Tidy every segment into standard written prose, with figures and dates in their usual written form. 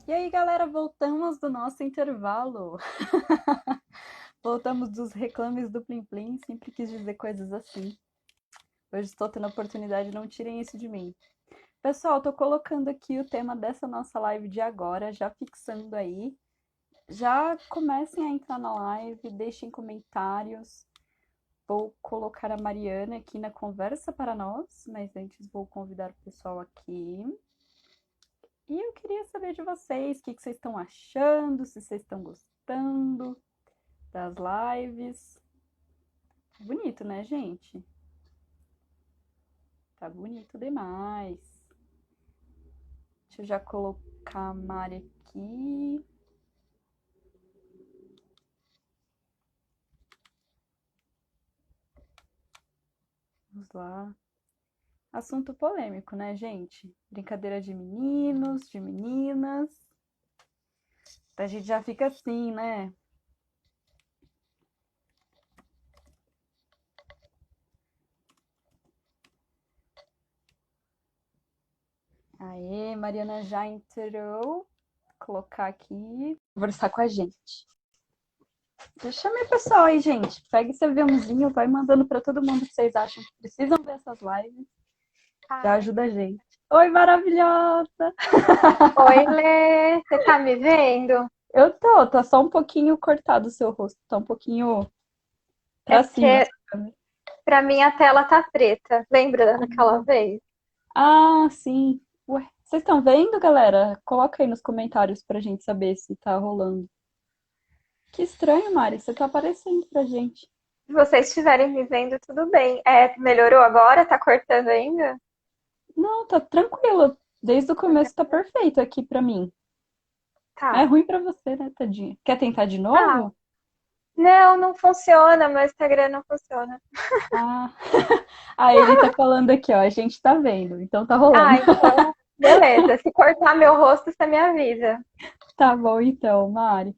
E aí, galera, voltamos do nosso intervalo. Voltamos dos reclames do Plim Plim, sempre quis dizer coisas assim. Hoje estou tendo a oportunidade, não tirem isso de mim. Pessoal, estou colocando aqui o tema dessa nossa live de agora, já fixando aí. Já comecem a entrar na live, deixem comentários. Vou colocar a Mariana aqui na conversa para nós, mas antes vou convidar o pessoal aqui. E eu queria saber de vocês, o que vocês estão achando, se vocês estão gostando das lives. Bonito, né, gente? Tá bonito demais. Deixa eu já colocar a Mari aqui. Vamos lá. Assunto polêmico, né, gente? Brincadeira de meninos, de meninas. A gente já fica assim, né? Aê, Mariana já entrou. Vou colocar aqui. Conversar com a gente. Deixa eu pessoal aí, gente. Pega esse aviãozinho, vai mandando para todo mundo que vocês acham que precisam ver essas lives. Já Ai. ajuda a gente. Oi, maravilhosa! Oi, Lê, você tá me vendo? Eu tô, tá só um pouquinho cortado o seu rosto, tá um pouquinho É pra cima a porque sua câmera. pra mim a tela tá preta. Lembra daquela vez? Ah, sim. Ué, vocês estão vendo, galera? Coloca aí nos comentários pra gente saber se tá rolando. Que estranho, Mari, você tá aparecendo pra gente. Se vocês estiverem me vendo, tudo bem. É, melhorou agora? Tá cortando ainda? Não, tá tranquilo. Desde o começo tá perfeito aqui pra mim. É Tá. ruim pra você, né, tadinha? Quer tentar de Ah, novo? não, não funciona. Meu Instagram não funciona. Ah, ah, ele tá falando aqui, ó. A gente tá vendo, então tá rolando. Ah, então, beleza. Se cortar meu rosto, você me avisa. Tá bom, então, Mari.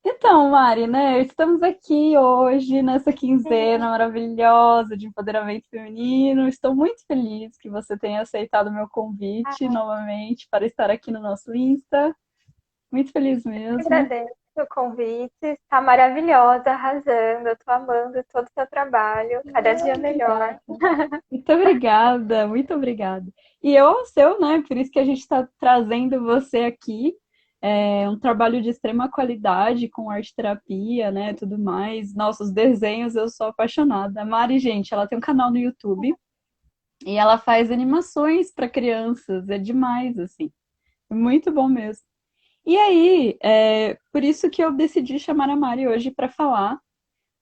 Então, Mari, né? Estamos aqui hoje nessa quinzena maravilhosa de empoderamento feminino. Estou muito feliz que você tenha aceitado o meu convite Ah, novamente para estar aqui no nosso Insta. Muito feliz mesmo. agradeço o convite. Está maravilhosa, arrasando. Eu tô amando todo o seu trabalho. Cada dia melhor. Obrigada. Muito obrigada, muito obrigada. E eu ao seu, né? Por isso que a gente está trazendo você aqui. É um trabalho de extrema qualidade com arte terapia, né? Tudo mais. Nossos desenhos, eu sou apaixonada. A Mari, gente, ela tem um canal no YouTube e ela faz animações para crianças. É demais, assim. É muito bom mesmo. E aí, por isso que eu decidi chamar a Mari hoje para falar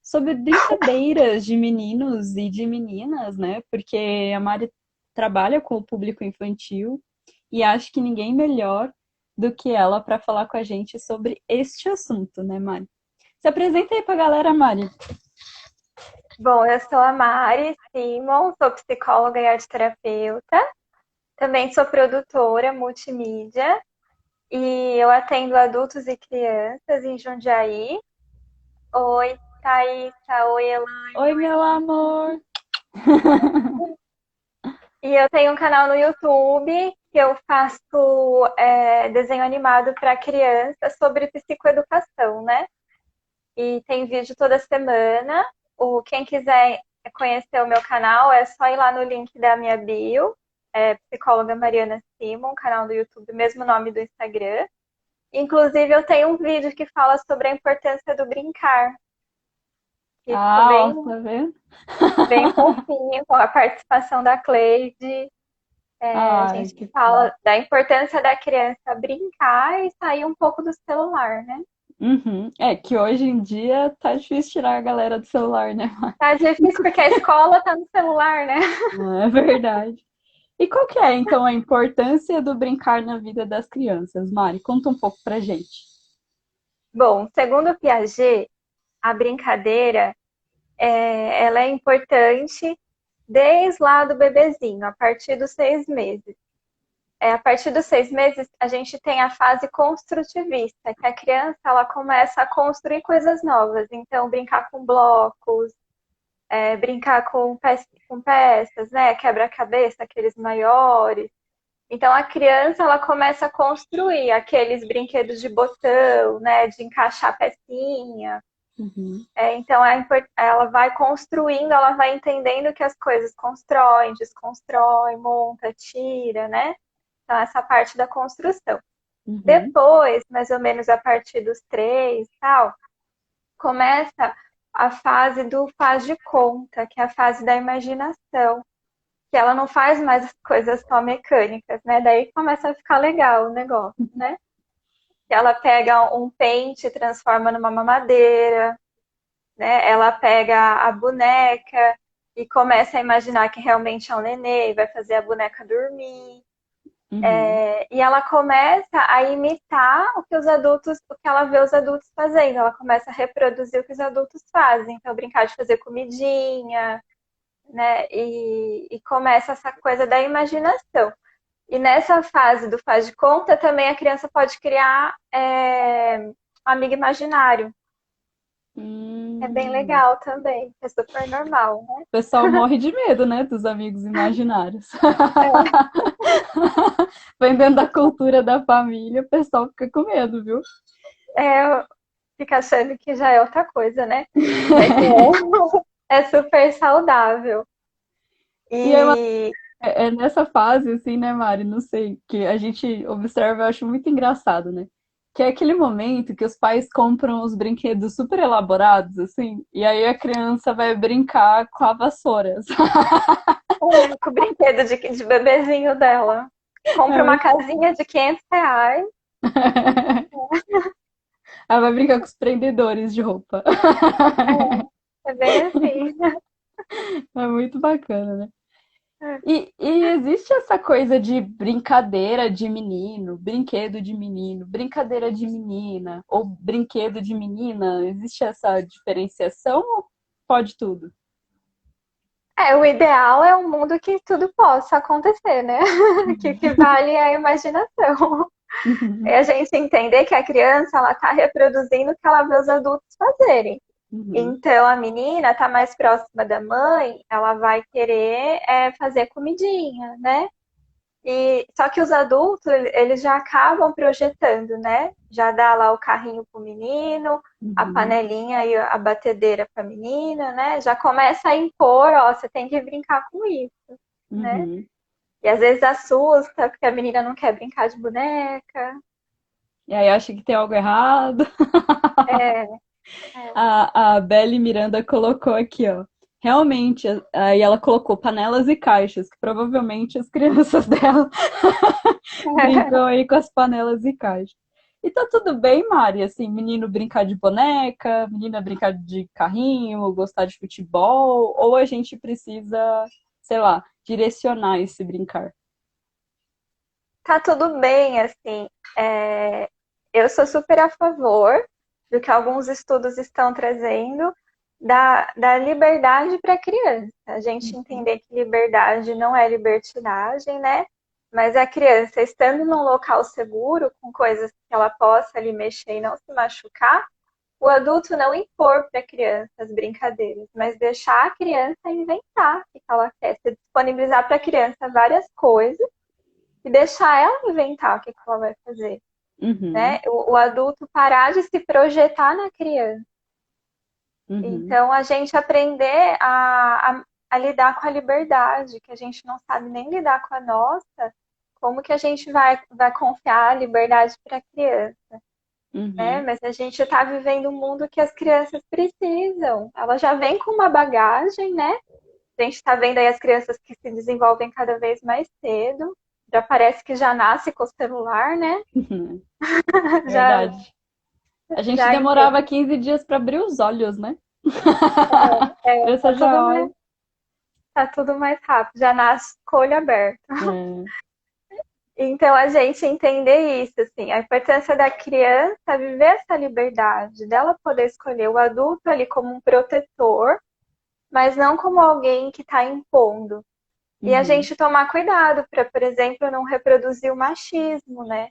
sobre brincadeiras de meninos e de meninas, né? Porque a Mari trabalha com o público infantil e acho que ninguém melhor do que ela para falar com a gente sobre este assunto, né, Mari? Se apresenta aí pra galera, Mari. Bom, eu sou a Mari Simon, sou psicóloga e arteterapeuta. Também sou produtora multimídia e eu atendo adultos e crianças em Jundiaí. Oi, Thaísa, oi, Elaine, Oi, meu amor. oi. E eu tenho um canal no YouTube que eu faço desenho animado para crianças sobre psicoeducação, né? E tem vídeo toda semana. Quem quiser conhecer o meu canal é só ir lá no link da minha bio, psicóloga Mariana Simon, canal do YouTube, mesmo nome do Instagram. Inclusive, eu tenho um vídeo que fala sobre a importância do brincar, que ficou Ah, ó, bem, tá vendo? bem fofinho, com a participação da Cleide. A Ai, gente que fofo. fala da importância da criança brincar e sair um pouco do celular, né? Uhum. É que hoje em dia tá difícil tirar a galera do celular, né? Tá difícil porque a escola tá no celular, né? É verdade. E qual que é, então, a importância do brincar na vida das crianças, Mari? Conta um pouco pra gente. Bom, segundo Piaget, a brincadeira ela é importante desde lá do bebezinho, a partir dos 6 meses. A partir dos 6 meses, a gente tem a fase construtivista, que a criança ela começa a construir coisas novas. Então, brincar com blocos, brincar com peças, né? Quebra-cabeça, aqueles maiores. Então a criança ela começa a construir aqueles brinquedos de botão, né, de encaixar pecinha. Uhum. Então ela vai construindo, ela vai entendendo que as coisas constroem, desconstrói, monta, tira, né? Então essa parte da construção. Uhum. Depois, mais ou menos a partir dos 3, tal, começa a fase do faz de conta, que é a fase da imaginação, que ela não faz mais as coisas só mecânicas, né? Daí começa a ficar legal o negócio, né? Que ela pega um pente e transforma numa mamadeira, né? Ela pega a boneca e começa a imaginar que realmente é um nenê e vai fazer a boneca dormir. Uhum. E ela começa a imitar o que os adultos, o que ela vê os adultos fazendo. Ela começa a reproduzir o que os adultos fazem. Então, brincar de fazer comidinha, né? E começa essa coisa da imaginação. E nessa fase do faz de conta, também a criança pode criar amigo imaginário. É bem Hum. legal também. É super normal, O pessoal morre de medo, né, dos amigos imaginários. né? Vem dentro da cultura da família, o pessoal fica com medo, viu? Fica achando que já é outra coisa, né? Mas é super saudável. E é, E é nessa fase, assim, né, Mari? Não sei, que a gente observa, eu acho muito engraçado, né? Que é aquele momento que os pais compram os brinquedos super elaborados, assim, e aí a criança vai brincar com a vassoura. com o brinquedo de bebezinho dela. É Compra uma muito... casinha de R$ 500. Ela vai brincar com os prendedores de roupa. É bem assim. É muito bacana, né? E existe essa coisa de brincadeira de menino, brinquedo de menino, brincadeira de menina, ou brinquedo de menina? Existe essa diferenciação ou pode tudo? O ideal é um mundo que tudo possa acontecer, né? Que o que vale é a imaginação. Uhum, É a gente entender que a criança ela está reproduzindo o que ela vê os adultos fazerem. uhum, Então, a menina está mais próxima da mãe, ela vai querer fazer comidinha, né? E só que os adultos, eles já acabam projetando, né? Já dá lá o carrinho pro menino, a uhum, panelinha e a batedeira pra menina, né? Já começa a impor, ó, você tem que brincar com isso, né? uhum. E às vezes assusta, porque a menina não quer brincar de boneca. E aí acha que tem algo errado. É, é. A Belle Miranda colocou aqui, ó. Realmente, aí ela colocou panelas e caixas, que provavelmente as crianças dela brincam aí com as panelas e caixas. E tá tudo bem, Mari, assim, menino brincar de boneca, menina brincar de carrinho, gostar de futebol, ou a gente precisa, sei lá, direcionar esse brincar? Tá tudo bem, assim. É, eu sou super a favor do que alguns estudos estão trazendo da liberdade para a criança. A gente entender que liberdade não é libertinagem, né? Mas a criança estando num local seguro, com coisas que ela possa ali mexer e não se machucar, o adulto não impor para a criança as brincadeiras, mas deixar a criança inventar o que ela quer, se disponibilizar para a criança várias coisas e deixar ela inventar o que ela vai fazer, Uhum, né? O adulto parar de se projetar na criança. uhum, Então, a gente aprender a lidar com a liberdade, que a gente não sabe nem lidar com a nossa, como que a gente vai confiar a liberdade para a criança, né? uhum, Mas a gente está vivendo um mundo que as crianças precisam. Ela já vem com uma bagagem, né? A gente está vendo aí as crianças que se desenvolvem cada vez mais cedo. Já parece que já nasce com o celular, né? uhum. Já, Verdade. A gente já demorava entende. 15 dias para abrir os olhos, né? Tá Criança tudo já mais, olha. tá tudo mais rápido, já nasce com o olho aberto. É. Então, a gente entender isso, assim, a importância da criança viver essa liberdade, dela poder escolher o adulto ali como um protetor, mas não como alguém que está impondo. E a Uhum, gente tomar cuidado para, por exemplo, não reproduzir o machismo, né?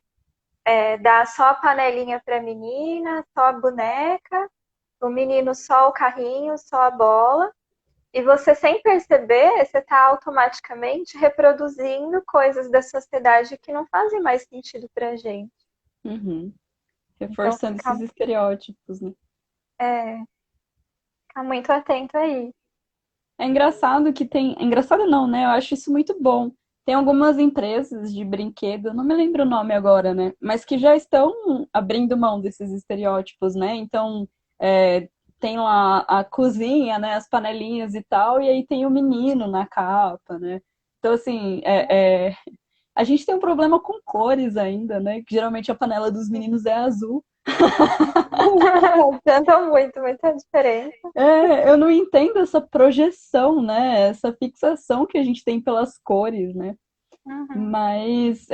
Dar só a panelinha para a menina, só a boneca, o menino só o carrinho, só a bola. E você, sem perceber, você está automaticamente reproduzindo coisas da sociedade que não fazem mais sentido pra gente. Uhum. Então, Reforçando esses estereótipos, né? é, ficar muito atento aí. É engraçado que tem. É engraçado não, né? Eu acho isso muito bom. Tem algumas empresas de brinquedo, não me lembro o nome agora, né? Mas que já estão abrindo mão desses estereótipos, né? Então, é, tem lá a cozinha, né? As panelinhas e tal, e aí tem o menino na capa, né? Então, assim, a gente tem um problema com cores ainda, né? Que geralmente a panela dos meninos é azul. Adianta muito, muita diferença. Eu não entendo essa projeção, né? Essa fixação que a gente tem pelas cores, né? Uhum. Mas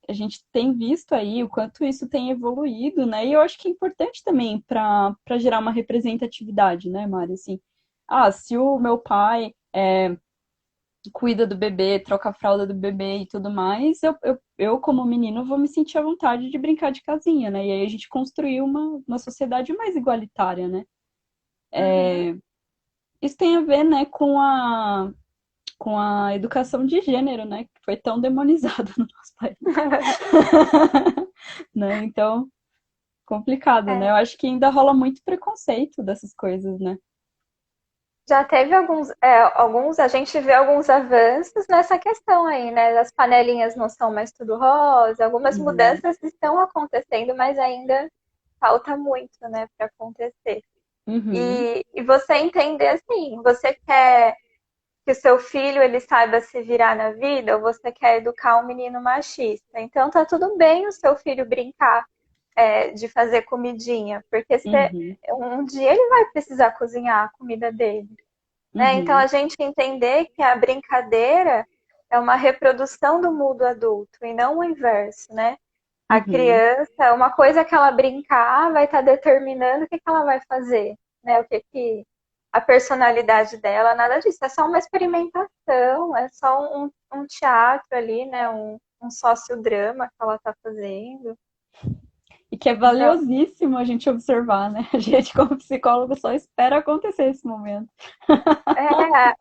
a gente tem visto aí o quanto isso tem evoluído, né? E eu acho que é importante também para gerar uma representatividade, né, Mari? Assim, se o meu pai cuida do bebê, troca a fralda do bebê e tudo mais, eu como menino, vou me sentir à vontade de brincar de casinha, né? E aí a gente construiu uma sociedade mais igualitária, né? Uhum. Isso tem a ver, né, com a educação de gênero, né, que foi tão demonizada no nosso país, né? Então, complicado, né? É. Eu acho que ainda rola muito preconceito dessas coisas, né? Já teve a gente vê alguns avanços nessa questão aí, né? As panelinhas não são mais tudo rosa, algumas Uhum, mudanças estão acontecendo, mas ainda falta muito, né, para acontecer. uhum, E você entender assim, você quer que o seu filho ele saiba se virar na vida ou você quer educar um menino machista? Então tá tudo bem o seu filho brincar de fazer comidinha, porque uhum, um dia ele vai precisar cozinhar a comida dele, né? Então a uhum, gente entender que a brincadeira é uma reprodução do mundo adulto e não o inverso, né? A uhum, criança, uma coisa que ela brincar vai estar determinando o que ela vai fazer, né? O que a personalidade dela, nada disso. É só uma experimentação, é só um teatro ali, né? Um sociodrama que ela está fazendo. e que é Então, valiosíssimo a gente observar, né? A gente, como psicólogo, só espera acontecer esse momento. é,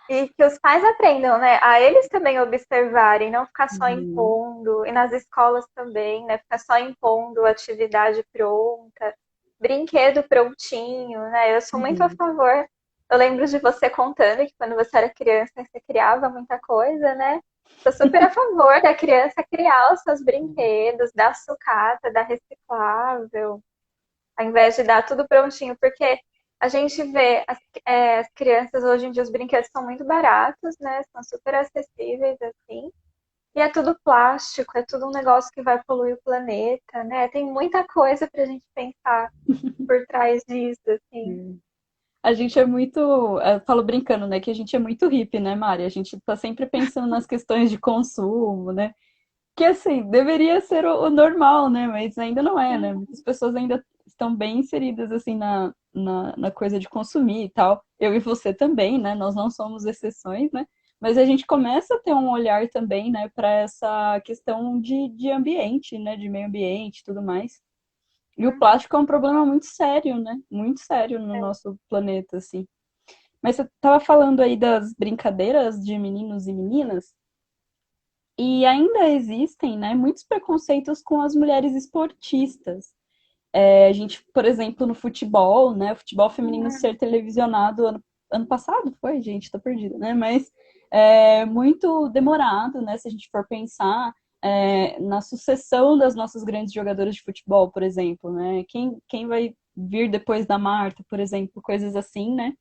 e que os pais aprendam, né? A eles também observarem, não ficar só Uhum, impondo, e nas escolas também, né? Ficar só impondo atividade pronta, brinquedo prontinho, né? Eu sou muito a uhum, favor. Eu lembro de você contando que quando você era criança você criava muita coisa, né? Sou super a favor da criança criar os seus brinquedos, da sucata, da reciclável, ao invés de dar tudo prontinho, porque a gente vê as crianças hoje em dia, os brinquedos são muito baratos, né? São super acessíveis, assim. E é tudo plástico, é tudo um negócio que vai poluir o planeta, né? Tem muita coisa pra gente pensar por trás disso, assim. uhum. A gente é muito, eu falo brincando, né, que a gente é muito hippie, né, Mari? A gente tá sempre pensando nas questões de consumo, né? Que assim, deveria ser o normal, né? Mas ainda não é, né? Muitas pessoas ainda estão bem inseridas assim na coisa de consumir e tal. Eu e você também, né? Nós não somos exceções, né? Mas a gente começa a ter um olhar também, né, para essa questão de ambiente, né? De meio ambiente e tudo mais. E o Uhum. plástico é um problema muito sério, né? Muito sério no nosso planeta, assim. Mas você estava falando aí das brincadeiras de meninos e meninas. E ainda existem, né, muitos preconceitos com as mulheres esportistas. A gente, por exemplo, no futebol, né, o futebol feminino ser televisionado ano passado, foi, gente, tô perdida, né? Mas muito demorado, né, se a gente for pensar na sucessão das nossas grandes jogadoras de futebol, por exemplo, né? Quem vai vir depois da Marta, por exemplo, coisas assim, né?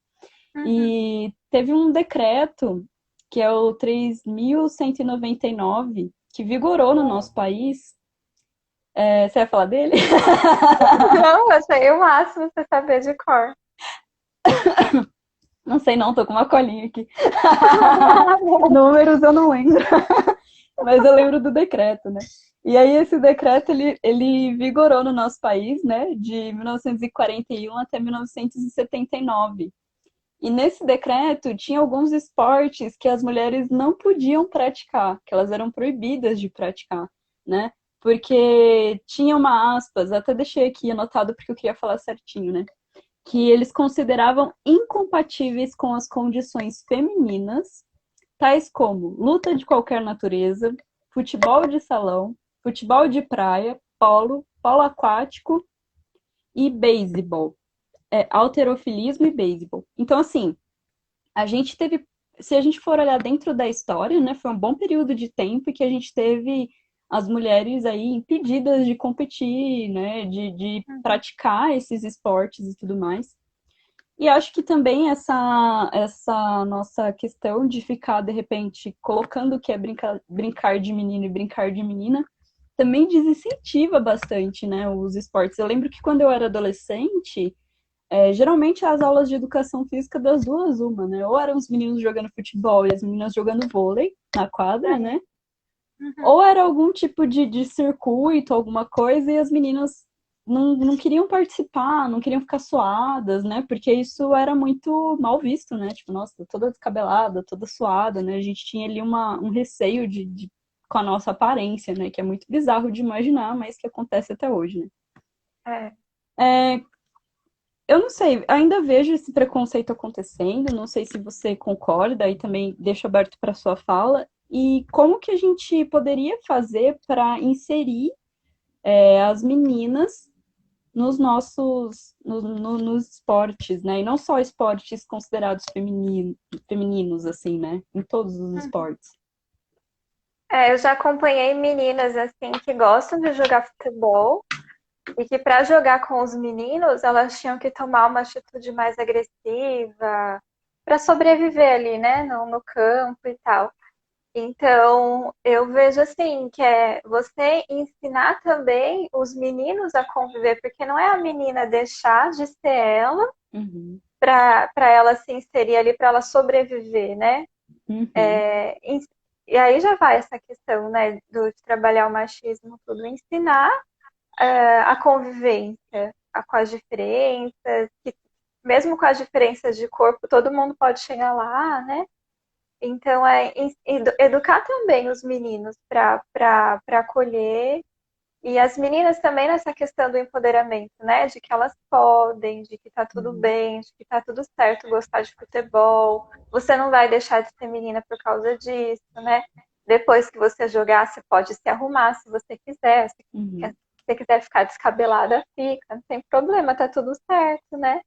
Uhum. E teve um decreto, que é o 3.199 que vigorou no nosso país. Você vai falar dele? Não, eu achei o máximo você saber de cor. Não sei não, tô com uma colinha aqui. Números eu não lembro, mas eu lembro do decreto, né? E aí esse decreto, ele vigorou no nosso país, né, de 1941 até 1979. E nesse decreto tinha alguns esportes que as mulheres não podiam praticar, que elas eram proibidas de praticar, né? Porque tinha uma aspas, até deixei aqui anotado porque eu queria falar certinho, né? que eles consideravam incompatíveis com as condições femininas, tais como luta de qualquer natureza, futebol de salão, futebol de praia, polo, polo aquático e beisebol. Halterofilismo e beisebol. Então, assim, a gente teve, se a gente for olhar dentro da história, né, foi um bom período de tempo que a gente teve as mulheres aí impedidas de competir, né, de praticar esses esportes e tudo mais. E acho que também essa nossa questão de ficar, de repente, colocando o que é brincar de menino e brincar de menina, também desincentiva bastante, né, os esportes. Eu lembro que quando eu era adolescente, geralmente as aulas de educação física das duas, uma, né? Ou eram os meninos jogando futebol e as meninas jogando vôlei na quadra, né? Ou era algum tipo de circuito, alguma coisa, e as meninas não queriam participar, não queriam ficar suadas, né? Porque isso era muito mal visto, né? Tipo, nossa, toda descabelada, toda suada, né? A gente tinha ali um receio com a nossa aparência, né? Que é muito bizarro de imaginar, mas que acontece até hoje, né? É. Eu não sei, ainda vejo esse preconceito acontecendo, não sei se você concorda, aí também deixo aberto para sua fala. E como que a gente poderia fazer para inserir as meninas nos nos esportes, né? E não só esportes considerados femininos, assim, né? Em todos os esportes. Eu já acompanhei meninas assim que gostam de jogar futebol e que para jogar com os meninos elas tinham que tomar uma atitude mais agressiva para sobreviver ali, né, no campo e tal. Então, eu vejo assim que é você ensinar também os meninos a conviver, porque não é a menina deixar de ser ela Uhum, para ela se inserir ali, para ela sobreviver, né? uhum, E aí já vai essa questão, né, de trabalhar o machismo, tudo, ensinar a convivência com as diferenças, que mesmo com as diferenças de corpo, todo mundo pode chegar lá, né? Então, educar também os meninos para acolher e as meninas também nessa questão do empoderamento, né? De que elas podem, de que tá tudo uhum, bem, de que tá tudo certo gostar de futebol. Você não vai deixar de ser menina por causa disso, né? Depois que você jogar, você pode se arrumar se você quiser. Se uhum, você quiser ficar descabelada, fica. Não tem problema, tá tudo certo, né?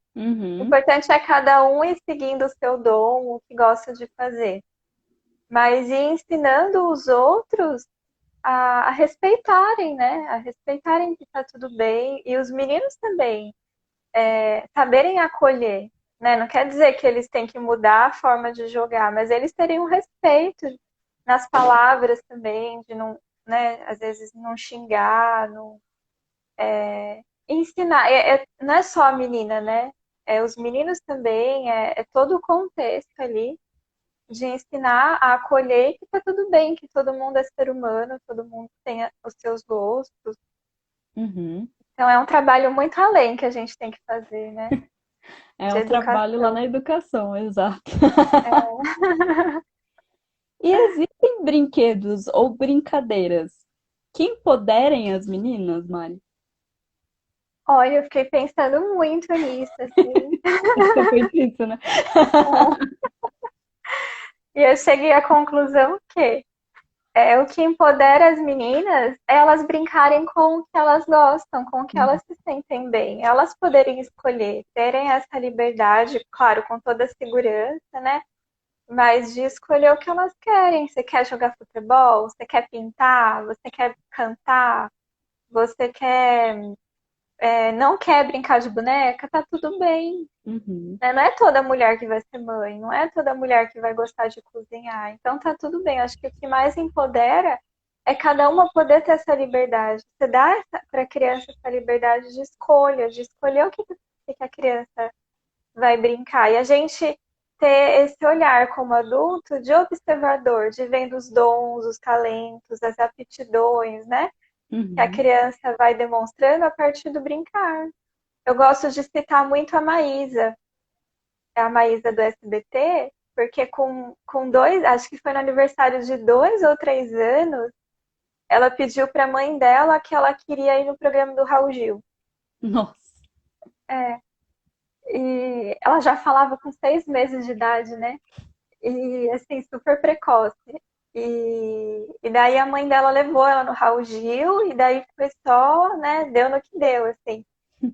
O uhum, importante é cada um ir seguindo o seu dom, o que gosta de fazer. Mas ir ensinando os outros a respeitarem, né? A respeitarem que tá tudo bem. E os meninos também saberem acolher, né? Não quer dizer que eles têm que mudar a forma de jogar, mas eles terem um respeito nas palavras também, de não, né? Às vezes não xingar, não, ensinar. Não é só a menina, né? Os meninos também, é todo o contexto ali de ensinar a acolher que tá tudo bem, que todo mundo é ser humano, todo mundo tem os seus gostos. uhum. Então é um trabalho muito além que a gente tem que fazer, né? É De um trabalho lá educação. na educação, exato. É. E existem brinquedos ou brincadeiras que empoderem as meninas, Mari? Olha, eu fiquei pensando muito nisso, assim. Essa foi difícil, né? E eu cheguei à conclusão que o que empodera as meninas é elas brincarem com o que elas gostam, com o que elas se sentem bem. Elas poderem escolher, terem essa liberdade, claro, com toda a segurança, né? Mas de escolher o que elas querem. Você quer jogar futebol? Você quer pintar? Você quer cantar? Você não quer brincar de boneca? Tá tudo bem. Uhum, Né? Não é toda mulher que vai ser mãe, não é toda mulher que vai gostar de cozinhar. Então tá tudo bem. Acho que o que mais empodera é cada uma poder ter essa liberdade. Você dá para a criança essa liberdade de escolher que a criança vai brincar. E a gente ter esse olhar como adulto de observador, de vendo os dons, os talentos, as aptidões, né? Que a uhum, criança vai demonstrando a partir do brincar. Eu gosto de citar muito a Maísa do SBT, porque com dois, acho que foi no aniversário de 2 ou 3 anos, ela pediu para a mãe dela que ela queria ir no programa do Raul Gil. nossa. É. E ela já falava com 6 meses de idade, né? E assim, super precoce. E daí a mãe dela levou ela no Raul Gil, e daí foi só, né? Deu no que deu, assim.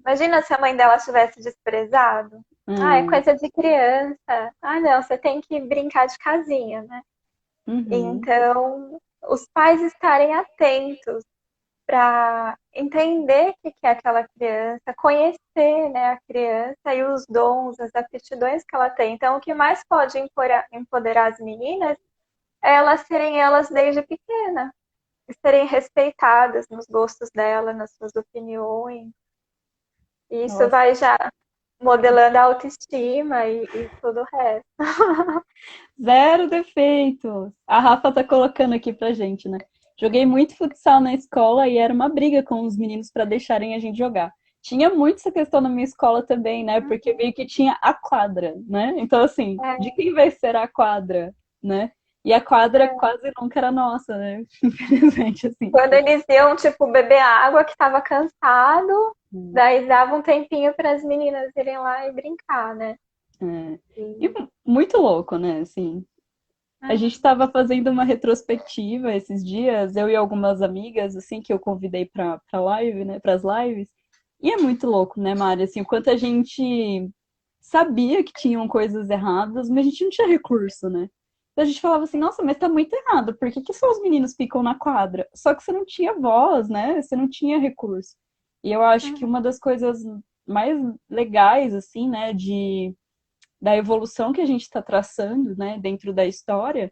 Imagina se a mãe dela tivesse desprezado. Ah, é Hum, coisa de criança. Ah, não, você tem que brincar de casinha, né? uhum. Então, os pais estarem atentos para entender o que é aquela criança, conhecer, né, a criança e os dons, as aptidões que ela tem. Então, o que mais pode empoderar as meninas é elas serem elas desde pequena, e serem respeitadas nos gostos dela, nas suas opiniões. E isso Nossa, vai já modelando a autoestima e tudo o resto. zero defeitos. A Rafa tá colocando aqui pra gente, né? Joguei muito futsal na escola e era uma briga com os meninos para deixarem a gente jogar. Tinha muito essa questão na minha escola também, né? Porque meio que tinha a quadra, né? Então, assim, de É, quem vai ser a quadra, né? E a quadra é. quase nunca era nossa, né? Infelizmente, assim. Quando eles iam, tipo, beber água, que estava cansado, daí dava um tempinho para as meninas irem lá e brincar, né? É. E E, muito louco, né? Assim, a gente uhum, estava fazendo uma retrospectiva esses dias, eu e algumas amigas, assim, que eu convidei para live, né, para as lives. E é muito louco, né, Mari? Assim, o quanto a gente sabia que tinham coisas erradas, mas a gente não tinha recurso, né? Então a gente falava assim, nossa, mas tá muito errado, por que que só os meninos ficam na quadra? Só que você não tinha voz, né? Você não tinha recurso. E eu acho que uhum. uma das coisas mais legais, assim, né, da evolução que a gente está traçando, né, dentro da história,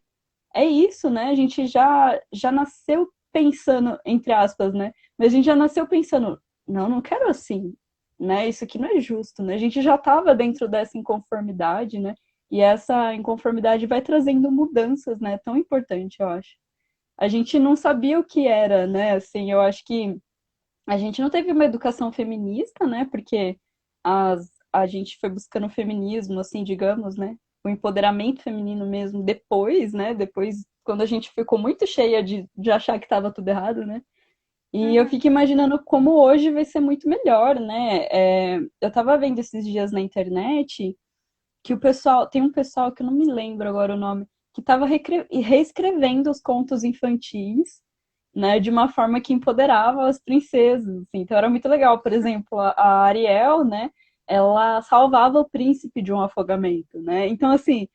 é isso, né? A gente já nasceu pensando, entre aspas, né? Mas a gente já nasceu pensando, não, não quero assim, né? Isso aqui não é justo, né? A gente já estava dentro dessa inconformidade, né? E essa inconformidade vai trazendo mudanças, né? Tão importante, eu acho. A gente não sabia o que era, né? Assim, eu acho que a gente não teve uma educação feminista, né? Porque a gente foi buscando o feminismo, assim, digamos, né? O empoderamento feminino mesmo depois, né? Depois, quando a gente ficou muito cheia de achar que estava tudo errado, né? E eu Uhum. fico imaginando como hoje vai ser muito melhor, né? Eu tava vendo esses dias na internet que o pessoal, tem um pessoal que eu não me lembro agora o nome, que estava reescrevendo os contos infantis, né, de uma forma que empoderava as princesas, assim. Então era muito legal, por exemplo, a Ariel, né, ela salvava o príncipe de um afogamento, né? Então assim,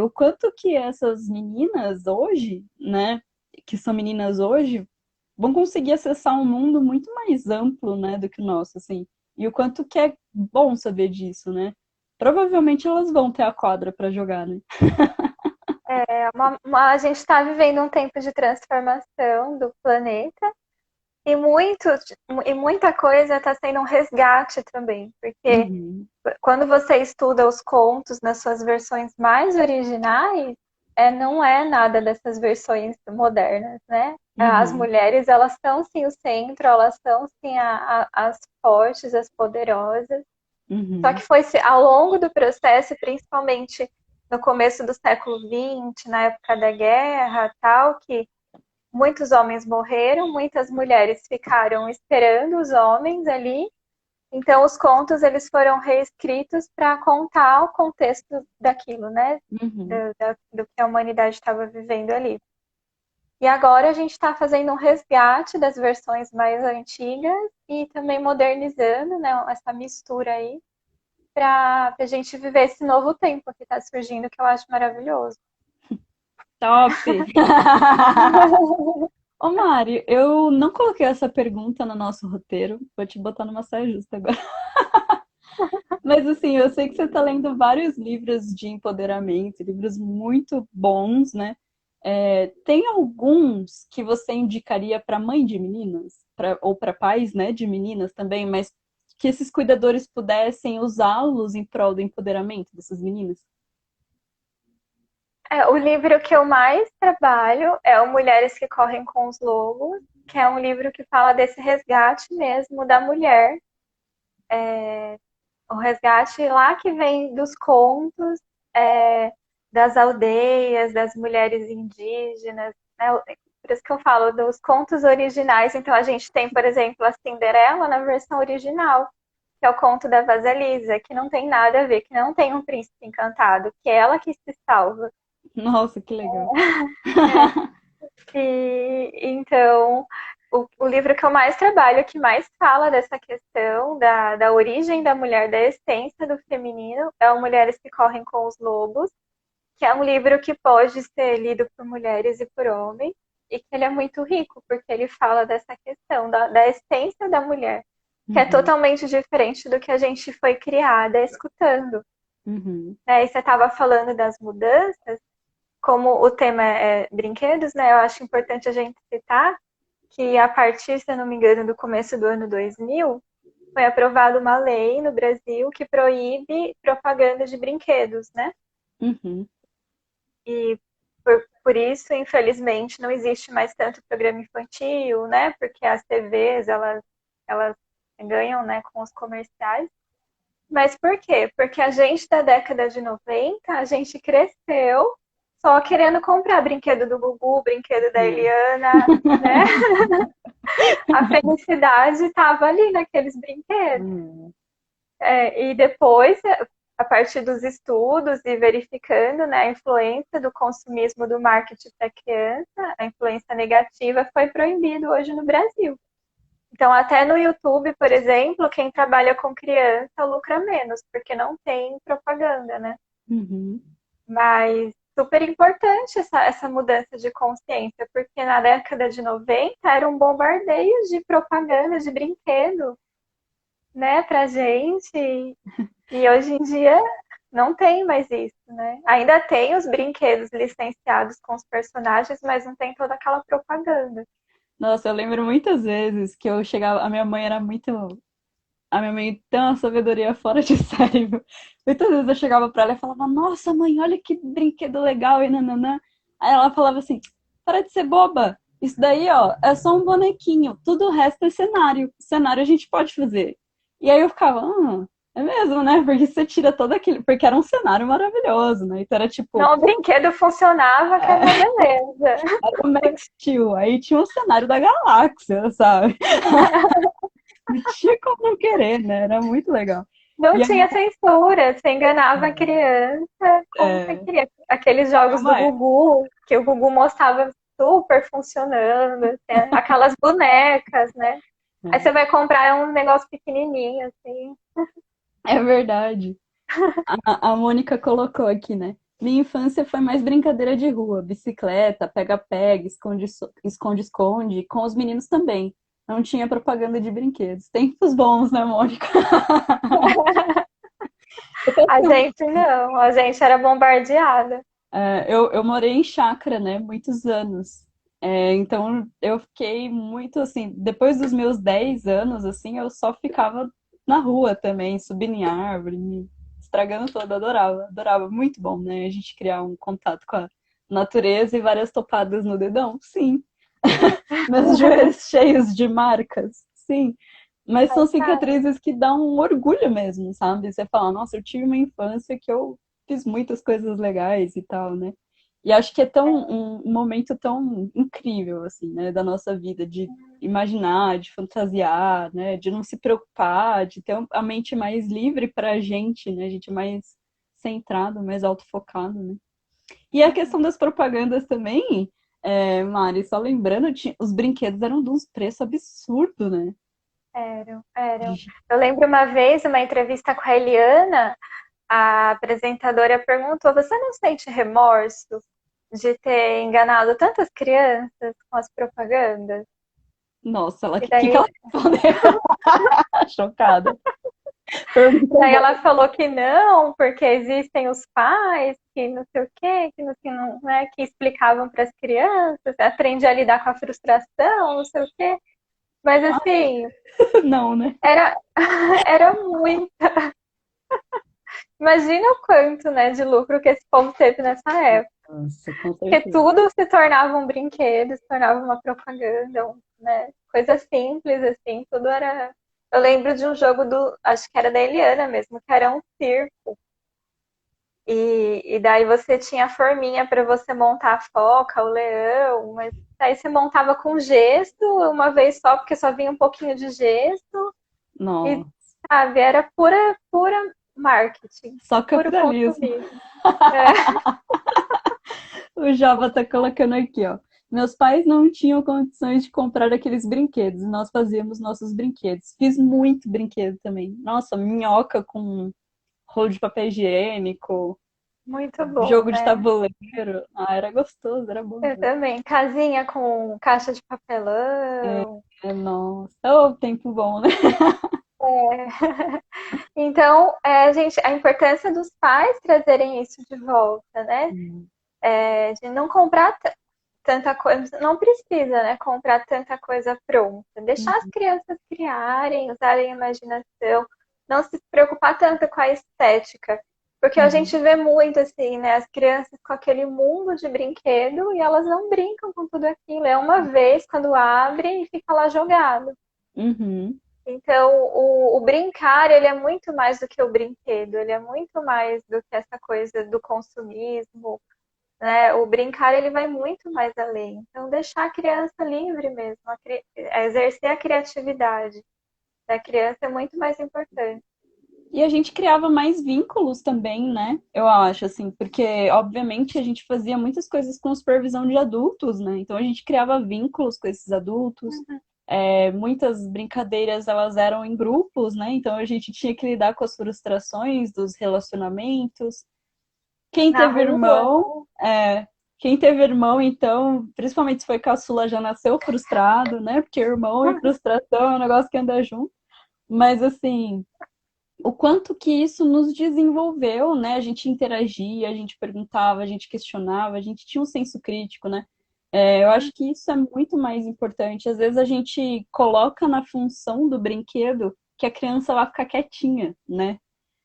o quanto que essas meninas hoje, né, que são meninas hoje, vão conseguir acessar um mundo muito mais amplo, né, do que o nosso, assim. E o quanto que é bom saber disso, né? Provavelmente elas vão ter a quadra para jogar, né? A gente está vivendo um tempo de transformação do planeta e, muito, e muita coisa está sendo um resgate também, porque Uhum, quando você estuda os contos nas suas versões mais originais, não é nada dessas versões modernas, né? As uhum, mulheres, elas são sim o centro, elas são sim as fortes, as poderosas. Só que uhum, foi ao longo do processo, principalmente no começo do século XX, na época da guerra, tal, que muitos homens morreram, muitas mulheres ficaram esperando os homens ali. Então, os contos eles foram reescritos para contar o contexto daquilo, né? uhum. Do que a humanidade estava vivendo ali. E agora a gente está fazendo um resgate das versões mais antigas e também modernizando, né, essa mistura aí, para a gente viver esse novo tempo que está surgindo, que eu acho maravilhoso. Top! Ô Mari, eu não coloquei essa pergunta no nosso roteiro, vou te botar numa saia justa agora. Mas assim, eu sei que você está lendo vários livros de empoderamento, livros muito bons, né? Tem alguns que você indicaria para mãe de meninas, ou para pais, né, de meninas também, mas que esses cuidadores pudessem usá-los em prol do empoderamento dessas meninas? O livro que eu mais trabalho é o Mulheres que Correm com os Lobos, que é um livro que fala desse resgate mesmo da mulher, o resgate lá que vem dos contos, é, das aldeias, das mulheres indígenas, né? Por isso que eu falo dos contos originais. Então a gente tem, por exemplo, a Cinderela na versão original. que é o conto da Vasilisa, que não tem nada a ver, que não tem um príncipe encantado, que é ela que se salva. Nossa, que legal. É. E então, o livro que eu mais trabalho, que mais fala dessa questão da origem da mulher, da essência do feminino, é o Mulheres que Correm com os Lobos, que é um livro que pode ser lido por mulheres e por homens, e que ele é muito rico, porque ele fala dessa questão da essência da mulher, que é Uhum, totalmente diferente do que a gente foi criada escutando. uhum, Né? E você estava falando das mudanças, como o tema é brinquedos, né? Eu acho importante a gente citar que a partir, se eu não me engano, do começo do ano 2000, foi aprovada uma lei no Brasil que proíbe propaganda de brinquedos, né? uhum. E por isso, infelizmente, não existe mais tanto programa infantil, né? Porque as TVs, elas ganham, né, com os comerciais. Mas por quê? Porque a gente da década de 90, a gente cresceu só querendo comprar brinquedo do Gugu, brinquedo da É. Eliana, né? A felicidade estava ali naqueles brinquedos. Hum, E depois, a partir dos estudos e verificando, né, a influência do consumismo do marketing para criança, a influência negativa foi proibido hoje no Brasil. Então, até no YouTube, por exemplo, quem trabalha com criança lucra menos, porque não tem propaganda, né? uhum. Mas super importante essa mudança de consciência, porque na década de 90 era um bombardeio de propaganda de brinquedo, né, pra gente. E hoje em dia não tem mais isso, né? Ainda tem os brinquedos licenciados com os personagens, mas não tem toda aquela propaganda. Nossa, eu lembro muitas vezes que eu chegava. A minha mãe era muito. A minha mãe tem uma sabedoria fora de série, viu? Muitas vezes eu chegava pra ela e falava: Nossa, mãe, olha que brinquedo legal e nananã. Aí ela falava assim: Para de ser boba. Isso daí, ó, é só um bonequinho. Tudo o resto é cenário. Cenário a gente pode fazer. E aí eu ficava: é mesmo, né? Porque você tira todo aquele. Porque era um cenário maravilhoso, né? Então era tipo. Não, o brinquedo funcionava, que era uma beleza. Era o Max Steel. Aí tinha o cenário da galáxia, sabe? Não tinha como não querer, né? Era muito legal. Não E aí, tinha censura, você enganava a criança como você é, queria. Aqueles jogos do calma aí. Gugu, que o Gugu mostrava super funcionando, assim, aquelas bonecas, né? Aí você vai comprar um negócio pequenininho, assim. É verdade. A Mônica colocou aqui, né? Minha infância foi mais brincadeira de rua, bicicleta, pega-pega, esconde-esconde, com os meninos também. Não tinha propaganda de brinquedos. Tempos bons, né, Mônica? A gente não, a gente era bombardeada. Eu morei em chácara, né, muitos anos. Então eu fiquei muito assim, depois dos meus 10 anos, assim, eu só ficava na rua também, subindo em árvore, me estragando toda, adorava, adorava, muito bom, né? A gente criar um contato com a natureza e várias topadas no dedão, sim. Meus joelhos cheios de marcas, sim. Mas são cicatrizes que dão um orgulho mesmo, sabe? Você fala, nossa, eu tive uma infância que eu fiz muitas coisas legais e tal, né? E acho que é tão um momento tão incrível, assim, né, da nossa vida, de imaginar, de fantasiar, né, de não se preocupar, de ter a mente mais livre pra gente, né, a gente é mais centrado, mais autofocado, né? E a questão das propagandas também, Mari, só lembrando, os brinquedos eram de uns preços absurdos, né? Eram, eram. Eu lembro uma vez, uma entrevista com a Eliana, a apresentadora perguntou: Você não sente remorso de ter enganado tantas crianças com as propagandas? Nossa, ela, E que daí, ela respondeu? Chocada. Pergunta daí boa. ela falou que não, porque existem os pais que não sei o quê, que não, né, que explicavam para as crianças, aprende a lidar com a frustração, não sei o quê. Mas assim, Não, né? era, era muito. Imagina o quanto, né, de lucro que esse povo teve nessa época. Nossa, com Porque certeza. tudo se tornava um brinquedo, se tornava uma propaganda, né? Coisa simples, assim, tudo era. Eu lembro de um jogo acho que era da Eliana mesmo, que era um circo. E daí você tinha a forminha para você montar a foca, o leão, mas aí você montava com gesso uma vez só, porque só vinha um pouquinho de gesso, e Nossa. sabe? Era pura marketing, Só puro capitalismo. consumismo. É, O Java tá colocando aqui, ó. Meus pais não tinham condições de comprar aqueles brinquedos, e nós fazíamos nossos brinquedos. Fiz muito brinquedo também. Nossa, minhoca com rolo de papel higiênico, muito bom, jogo de né? tabuleiro. Ah, era gostoso, era bom Eu demais. também. Casinha com caixa de papelão. Nossa, ô, tempo bom, né? Então, gente, a importância dos pais trazerem isso de volta, né? De não comprar tanta coisa, não precisa, né? Comprar tanta coisa pronta. Deixar as crianças criarem, usarem a imaginação, não se preocupar tanto com a estética. Porque a Uhum. gente vê muito assim, né? As crianças com aquele mundo de brinquedo e elas não brincam com tudo aquilo. É uma vez quando abre e fica lá jogado. Uhum. Então, o brincar, ele é muito mais do que o brinquedo, ele é muito mais do que essa coisa do consumismo, né? O brincar, ele vai muito mais além. Então, deixar a criança livre mesmo, exercer a criatividade da criança é muito mais importante. E a gente criava mais vínculos também, né? Eu acho, assim, porque, obviamente, a gente fazia muitas coisas com supervisão de adultos, né? Então a gente criava vínculos com esses adultos. Muitas brincadeiras, elas eram em grupos, né? Então a gente tinha que lidar com as frustrações dos relacionamentos. Quem Na teve rua, irmão, é, quem teve irmão, então, principalmente se foi caçula, já nasceu frustrado, né? Porque irmão e frustração é um negócio que anda junto. Mas, assim, o quanto que isso nos desenvolveu, né? A gente interagia, a gente perguntava, a gente questionava, a gente tinha um senso crítico, né? Eu acho que isso é muito mais importante. Às vezes a gente coloca na função do brinquedo que a criança vai ficar quietinha, né?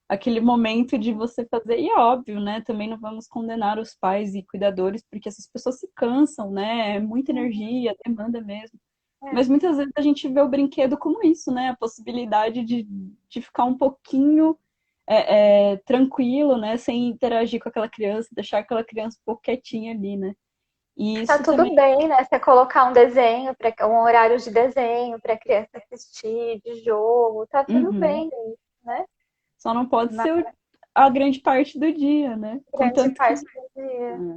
Aquele momento de você fazer, e é óbvio, né? Também não vamos condenar os pais e cuidadores, porque essas pessoas se cansam, né? É muita energia, demanda mesmo. é, Mas muitas vezes a gente vê o brinquedo como isso, né? A possibilidade de ficar um pouquinho tranquilo, né? Sem interagir com aquela criança, deixar aquela criança um pouco quietinha ali, né? E tá isso tudo também. bem, né? Você colocar um desenho, um horário de desenho para a criança assistir, de jogo, tá tudo Uhum. bem, né? Só não pode Mas ser a grande parte do dia, né? grande Contanto que. parte do dia.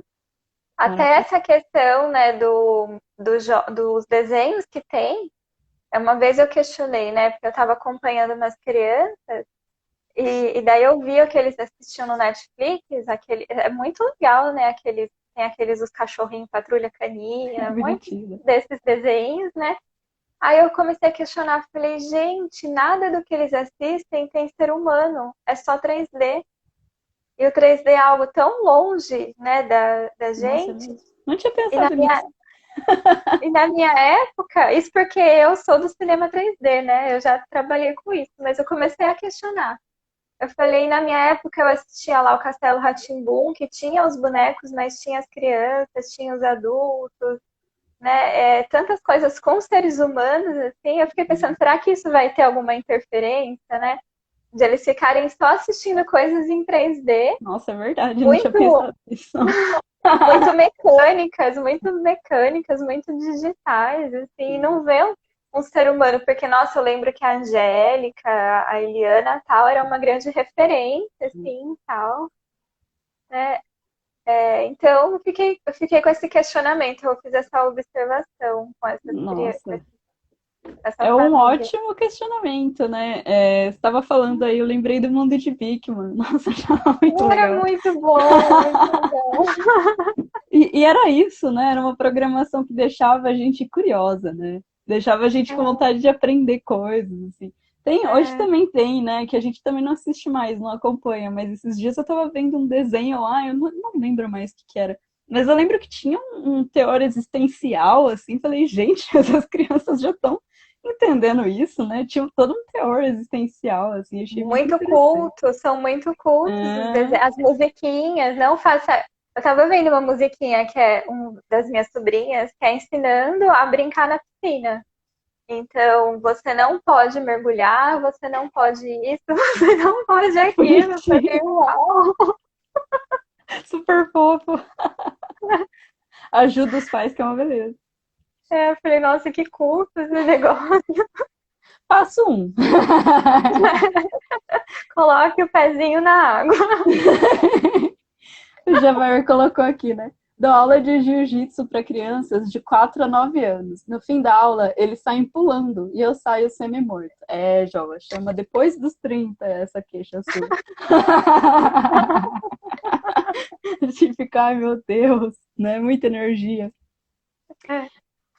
Ah, Até maravilha. essa questão, né, dos desenhos que tem, uma vez eu questionei, né, porque eu estava acompanhando umas crianças, e daí eu vi o que eles assistiam no Netflix, é muito legal, né, tem aqueles, os cachorrinhos Patrulha Canina, muitos Bonitinho. desses desenhos, né, aí eu comecei a questionar, falei, gente, nada do que eles assistem tem ser humano, é só 3D, e o 3D é algo tão longe, né, da Nossa, é gente, mesmo. Não tinha e na pensado minha, nisso. E na minha época, isso porque eu sou do cinema 3D, né? Eu já trabalhei com isso, mas eu comecei a questionar. Eu falei, na minha época eu assistia lá o Castelo rá tim que tinha os bonecos, mas tinha as crianças, tinha os adultos, né? Tantas coisas com seres humanos, assim. Eu fiquei pensando, será que isso vai ter alguma interferência, né? De eles ficarem só assistindo coisas em 3D, Nossa, é verdade, não tinha muito pensado nisso. muito mecânicas, muito digitais, assim, e não vê um ser humano, porque, nossa, eu lembro que a Angélica, a Eliana tal, era uma grande referência, assim, tal, né? Então, eu fiquei com esse questionamento, eu fiz essa observação com Nossa. essa É um família. ótimo questionamento, né? Você estava falando aí, eu lembrei do mundo de Bikman. Nossa, achava muito Era legal. muito bom, muito bom. E era isso, né? Era uma programação que deixava a gente curiosa, né? Deixava a gente com vontade de aprender coisas, assim. Hoje É, também tem, né? Que a gente também não assiste mais, não acompanha. Mas esses dias eu tava vendo um desenho lá, eu não lembro mais o que era. Mas eu lembro que tinha um teor existencial, assim. Falei, gente, essas crianças já estão entendendo isso, né? Tinha todo um teor existencial, assim. Achei muito muito interessante. cultos, são muito cultos os Ah, desenhos, as musiquinhas, não faça. Eu tava vendo uma musiquinha que é das minhas sobrinhas, que é ensinando a brincar na piscina. Então, você não pode mergulhar, você não pode isso, você não pode aquilo. Eu falei, bonitinho, uau! super fofo. Ajuda os pais, que é uma beleza. Eu falei, nossa, que culto esse negócio. Passo um. Coloque o pezinho na água. O Javar colocou aqui, né? Dou aula de jiu-jitsu para crianças de 4 a 9 anos. No fim da aula, eles saem pulando e eu saio semi-morto. É, Jova, chama depois dos 30 essa queixa sua. De ficar, ai meu Deus, né? Muita energia.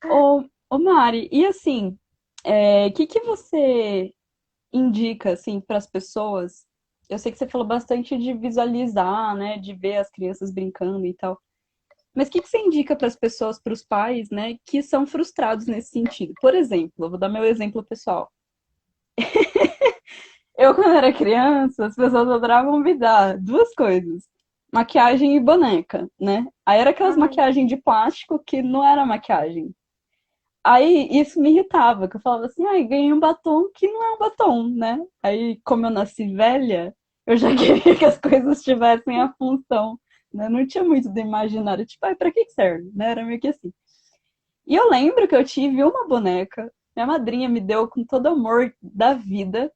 Ô Mari, e assim, que você indica assim para as pessoas? Eu sei que você falou bastante de visualizar, né, de ver as crianças brincando e tal. Mas o que você indica para as pessoas, para os pais, né, que são frustrados nesse sentido? Por exemplo, eu vou dar meu exemplo pessoal. Eu, quando era criança, as pessoas adoravam me dar duas coisas: maquiagem e boneca, né? Aí era aquelas Uhum. maquiagem de plástico que não era maquiagem. Aí isso me irritava, que eu falava assim, ai, ganhei um batom que não é um batom, né? Aí, como eu nasci velha, eu já queria que as coisas tivessem a função, né? Não tinha muito do imaginário, tipo, ai, pra que serve, né? Era meio que assim. E eu lembro que eu tive uma boneca, minha madrinha me deu com todo amor da vida,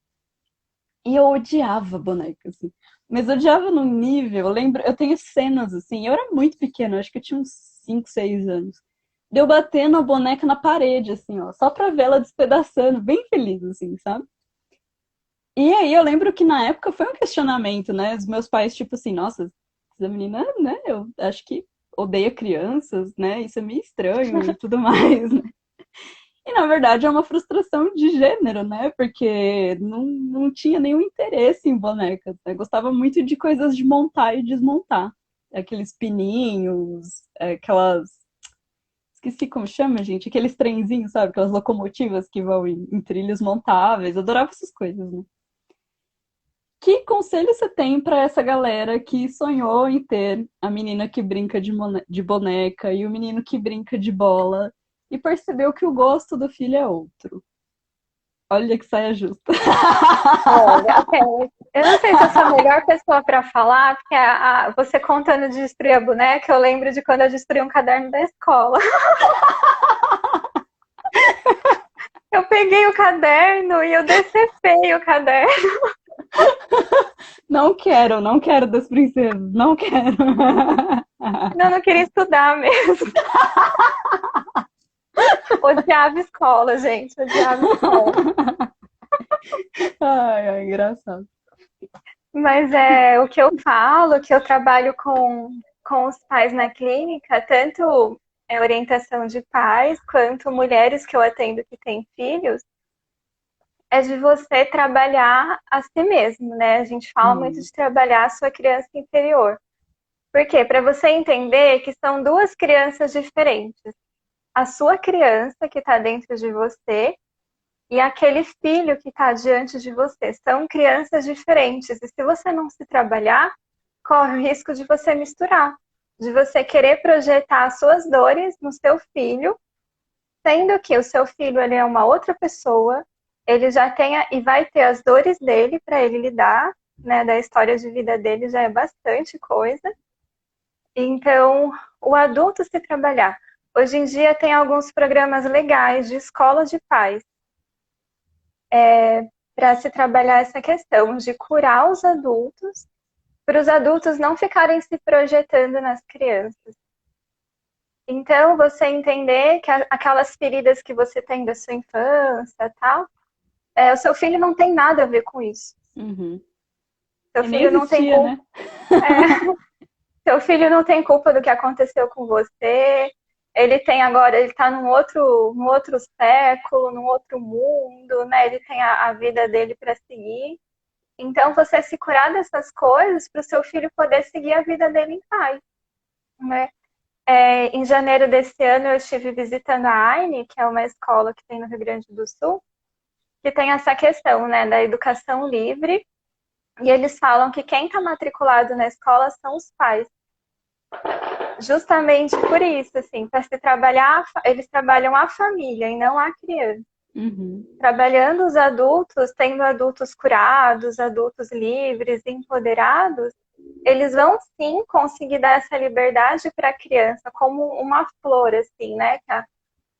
e eu odiava a boneca, assim. Mas eu odiava num nível, eu lembro, eu tenho cenas, assim, eu era muito pequena, acho que eu tinha uns 5, 6 anos. Deu batendo a boneca na parede, assim, ó, só pra ver ela despedaçando, bem feliz, assim, sabe? E aí eu lembro que na época foi um questionamento, né? Os meus pais, tipo assim, nossa, essa menina, né? Eu acho que odeia crianças, né? Isso é meio estranho e tudo mais, né? E na verdade é uma frustração de gênero, né? Porque não tinha nenhum interesse em bonecas, né? Gostava muito de coisas de montar e desmontar. Aqueles pininhos, aquelas. Esqueci como chama, gente. Aqueles trenzinhos, sabe? Aquelas locomotivas que vão em trilhos montáveis. Eu adorava essas coisas, né? Que conselho você tem para essa galera que sonhou em ter a menina que brinca de boneca e o menino que brinca de bola e percebeu que o gosto do filho é outro? Olha que saia justa. Olha, ok. Eu não sei se eu sou a melhor pessoa para falar, porque você contando de destruir a boneca, eu lembro de quando eu destruí um caderno da escola. Eu peguei o caderno e eu decepei o caderno. Não quero das princesas, não quero. Eu não queria estudar mesmo. Odiava escola, gente. Odiava escola. Ai, ai, engraçado. Mas é o que eu falo, que eu trabalho com os pais na clínica, tanto orientação de pais, quanto mulheres que eu atendo que têm filhos, é de você trabalhar a si mesmo, né? A gente fala muito Hum, de trabalhar a sua criança interior. Por quê? Para você entender que são duas crianças diferentes. A sua criança que está dentro de você e aquele filho que está diante de você. São crianças diferentes. E se você não se trabalhar, corre o risco de você misturar, de você querer projetar as suas dores no seu filho, sendo que o seu filho ele é uma outra pessoa, ele já tem e vai ter as dores dele para ele lidar, né? Da história de vida dele já é bastante coisa. Então, o adulto se trabalhar. Hoje em dia tem alguns programas legais de escola de pais para se trabalhar essa questão de curar os adultos, para os adultos não ficarem se projetando nas crianças. Então, você entender que aquelas feridas que você tem da sua infância, tal, o seu filho não tem nada a ver com isso. uhum. Seu E nem filho não tem existia, culpa. né? Seu filho não tem culpa do que aconteceu com você. Ele tem agora, ele está num outro século, num outro mundo, né? Ele tem a vida dele para seguir. Então, você se curar dessas coisas para o seu filho poder seguir a vida dele em paz, né? Em janeiro desse ano, eu estive visitando a AINE, que é uma escola que tem no Rio Grande do Sul, que tem essa questão, né, da educação livre. E eles falam que quem está matriculado na escola são os pais. Justamente por isso, assim, para se trabalhar, eles trabalham a família e não a criança. Uhum. Trabalhando os adultos, tendo adultos curados, adultos livres, empoderados, eles vão sim conseguir dar essa liberdade para a criança, como uma flor, assim, né?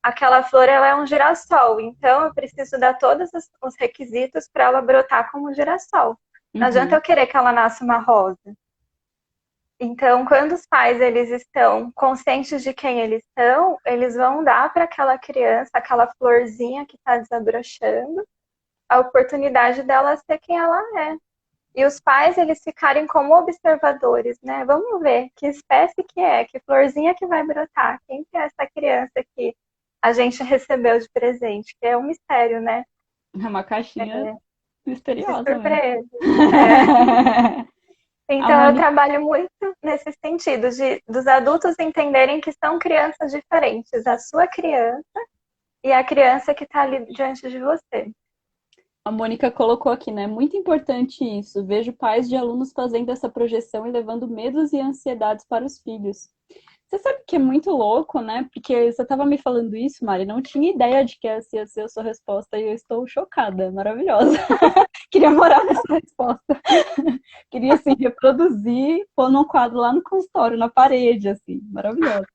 aquela flor ela é um girassol, então eu preciso dar todos os requisitos para ela brotar como um girassol. Não adianta Uhum. eu querer que ela nasça uma rosa. Então, quando os pais eles estão conscientes de quem eles são, eles vão dar para aquela criança, aquela florzinha que está desabrochando, a oportunidade dela ser quem ela é. E os pais, eles ficarem como observadores, né? Vamos ver que espécie que florzinha que vai brotar, quem que é essa criança que a gente recebeu de presente, que é um mistério, né? É uma caixinha De misteriosa mesmo. surpresa. É. A Então, eu Mônica, trabalho muito nesse sentido, dos adultos entenderem que são crianças diferentes, a sua criança e a criança que está ali diante de você. a Mônica colocou aqui, né? Muito importante isso. Vejo pais de alunos fazendo essa projeção e levando medos e ansiedades para os filhos. Você sabe que é muito louco, né? Porque você estava me falando isso, Mari, não tinha ideia de que essa ia ser a sua resposta e eu estou chocada, maravilhosa. Queria morar nessa resposta. Queria, assim, reproduzir, pôr num quadro lá no consultório, na parede, assim, maravilhosa.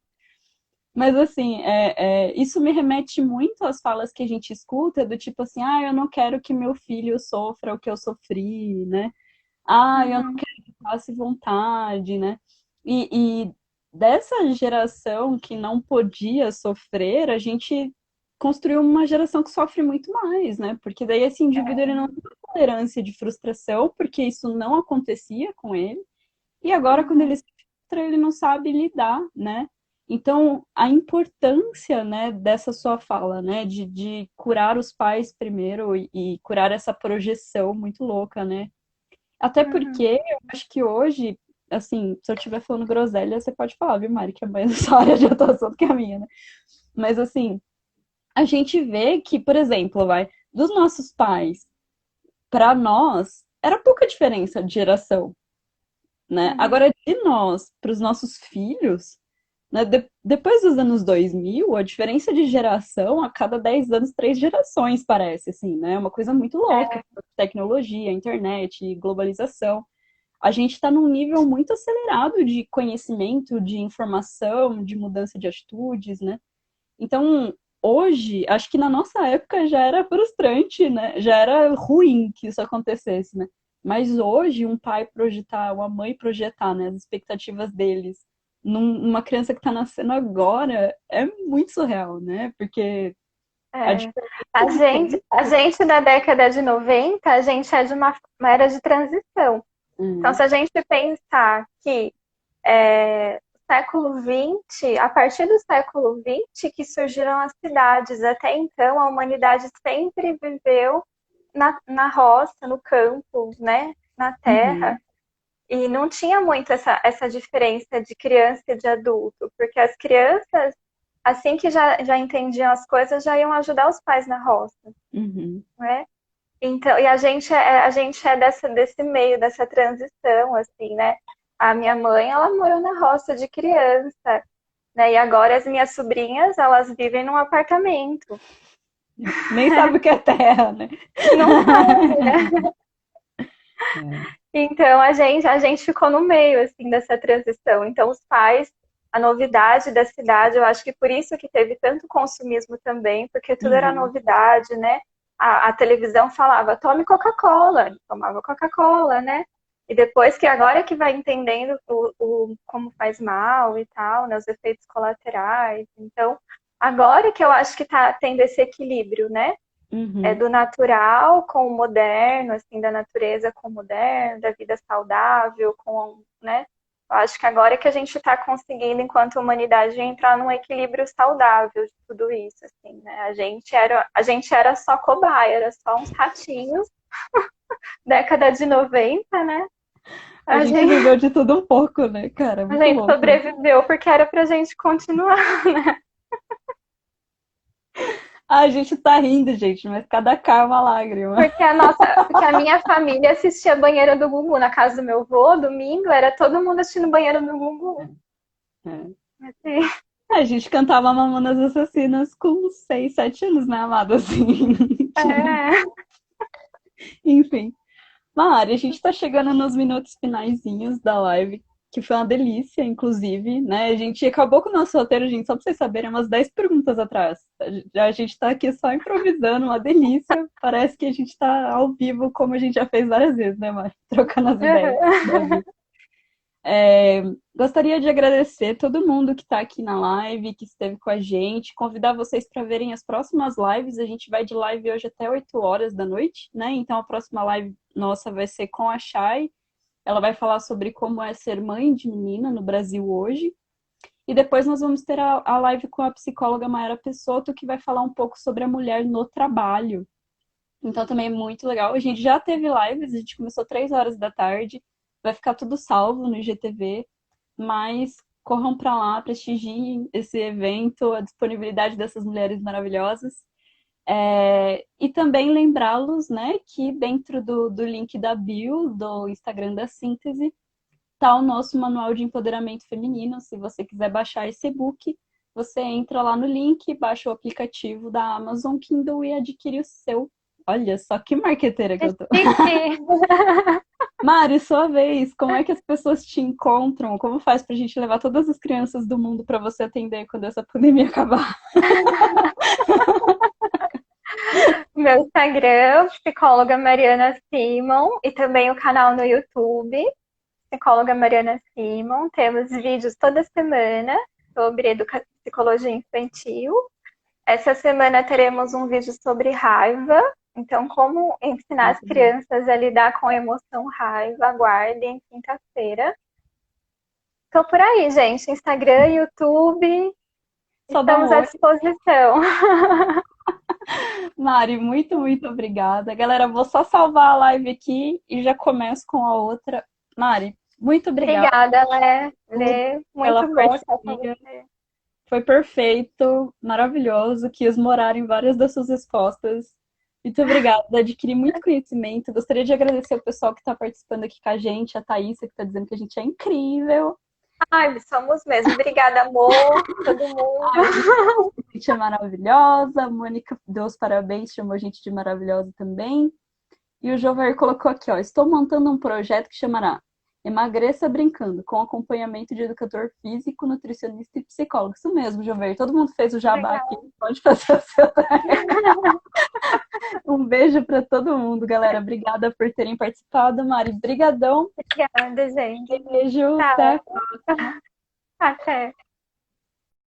Mas, assim, isso me remete muito às falas que a gente escuta, do tipo assim, ah, eu não quero que meu filho sofra o que eu sofri, né? Ah, eu não Uhum. quero que passe vontade, né? E dessa geração que não podia sofrer, a gente construiu uma geração que sofre muito mais, né? Porque daí esse indivíduo ele não tem tolerância de frustração, porque isso não acontecia com ele. E agora, quando Uhum. ele se frustra, ele não sabe lidar, né? Então, a importância, né, dessa sua fala, né, de curar os pais primeiro e curar essa projeção muito louca, né? Até porque Uhum. eu acho que hoje, assim, se eu estiver falando groselha, você pode falar, viu, Mari, que é mais a sua área de atuação do que a minha, né? Mas, assim, a gente vê que, por exemplo, dos nossos pais para nós, era pouca diferença de geração, né? Uhum. Agora, de nós para os nossos filhos, né? Depois dos anos 2000, a diferença de geração, a cada 10 anos, 3 gerações, parece, assim, né? Uma coisa muito louca. É, Tecnologia, internet, globalização. A gente está num nível muito acelerado de conhecimento, de informação, de mudança de atitudes, né? Então, hoje, acho que na nossa época já era frustrante, né? Já era ruim que isso acontecesse, né? Mas hoje, um pai projetar, uma mãe projetar, né, as expectativas deles numa criança que está nascendo agora é muito surreal, né? Porque a é. diferença de A gente da década de 90, a gente é de uma era de transição. Então, tempo. se a gente pensar que século XX, a partir do século XX que surgiram as cidades. Até então, a humanidade sempre viveu na roça, no campo, né? Na terra. Uhum. E não tinha muito essa diferença de criança e de adulto, porque as crianças, assim que já entendiam as coisas, já iam ajudar os pais na roça, Uhum. né? Então, e a gente é desse meio, dessa transição, assim, né? A minha mãe, ela morou na roça de criança, né? E agora as minhas sobrinhas, elas vivem num apartamento. Nem sabe o que é terra, né? Não sabe, né? É. Então a gente ficou no meio, assim, dessa transição. Então os pais, a novidade da cidade, eu acho que por isso que teve tanto consumismo também, porque tudo era Uhum. novidade, né? A televisão falava, tome Coca-Cola, tomava Coca-Cola, né? E depois que agora que vai entendendo como faz mal e tal, né, os efeitos colaterais. Então, agora que eu acho que tá tendo esse equilíbrio, né? Uhum. Do natural com o moderno, assim, da natureza com o moderno, da vida saudável com, né? Eu acho que agora é que a gente está conseguindo, enquanto humanidade, entrar num equilíbrio saudável de tudo isso, assim, né? A gente era só cobaia, era só uns ratinhos, década de 90, né? A A gente gente, viveu de tudo um pouco, né, cara? a Muito gente louco isso. sobreviveu porque era pra gente continuar. A gente tá rindo, gente, mas cada cá é uma lágrima. Porque a minha família assistia Banheira do Gugu na casa do meu avô, domingo, era todo mundo assistindo Banheira do Gugu. É. Assim, A gente cantava Mamonas Assassinas com 6, 7 anos, né, amada? Assim, tinha nem... é, Enfim. Mari, a gente tá chegando nos minutos finaizinhos da live. que foi uma delícia, inclusive, né? A gente acabou com o nosso roteiro, gente, só pra vocês saberem, umas 10 perguntas atrás. A gente tá aqui só improvisando, uma delícia. Parece que a gente tá ao vivo, como a gente já fez várias vezes, né, Mari? Trocando as ideias da vida. Gostaria de agradecer todo mundo que está aqui na live, que esteve com a gente, convidar vocês para verem as próximas lives. A gente vai de live hoje até 8 horas da noite, né? Então a próxima live nossa vai ser com a Chay. Ela vai falar sobre como é ser mãe de menina no Brasil hoje. E depois nós vamos ter a live com a psicóloga Mayara Pessotto, que vai falar um pouco sobre a mulher no trabalho. Então também é muito legal. A gente já teve lives, a gente começou 3 horas da tarde. Vai ficar tudo salvo no IGTV, mas corram para lá, prestigiem esse evento, a disponibilidade dessas mulheres maravilhosas. E também lembrá-los, né, que dentro do link da bio, do Instagram da Síntese, tá o nosso manual de empoderamento feminino. Se você quiser baixar esse e-book, você entra lá no link, baixa o aplicativo da Amazon Kindle e adquire o seu. Olha só que marqueteira que eu tô. Mari, sua vez, como é que as pessoas te encontram? Como faz pra gente levar todas as crianças do mundo para você atender quando essa pandemia acabar? Meu Instagram, psicóloga Mariana Simon, e também o canal no YouTube, psicóloga Mariana Simon. Temos vídeos toda semana sobre psicologia infantil. Essa semana teremos um vídeo sobre raiva. Então, como ensinar as crianças a lidar com a emoção raiva, aguardem quinta-feira. Tô por aí, gente. Instagram, YouTube, estamos à disposição. Mari, muito, muito obrigada. Galera, vou só salvar a live aqui e já começo com a outra. Mari, muito obrigada. Obrigada, Lê. Muito bom estar com você. Foi perfeito, maravilhoso. Quis morar em várias das suas respostas. Muito obrigada, adquiri muito conhecimento. Gostaria de agradecer o pessoal que está participando aqui com a gente, a Thaísa, que está dizendo que a gente é incrível. Ai, somos mesmo. Obrigada, amor, todo mundo. A gente é maravilhosa. A Mônica deu os parabéns, chamou a gente de maravilhosa também. E o Jover colocou aqui, ó, estou montando um projeto que chamará Emagreça Brincando, com acompanhamento de educador físico, nutricionista e psicólogo. Isso mesmo, Jover. Todo mundo fez o jabá aqui. Pode fazer o seu. Um beijo para todo mundo, galera. Obrigada por terem participado. Mari, brigadão. Obrigada, gente. Beijo. Tchau. Até a próxima. Até.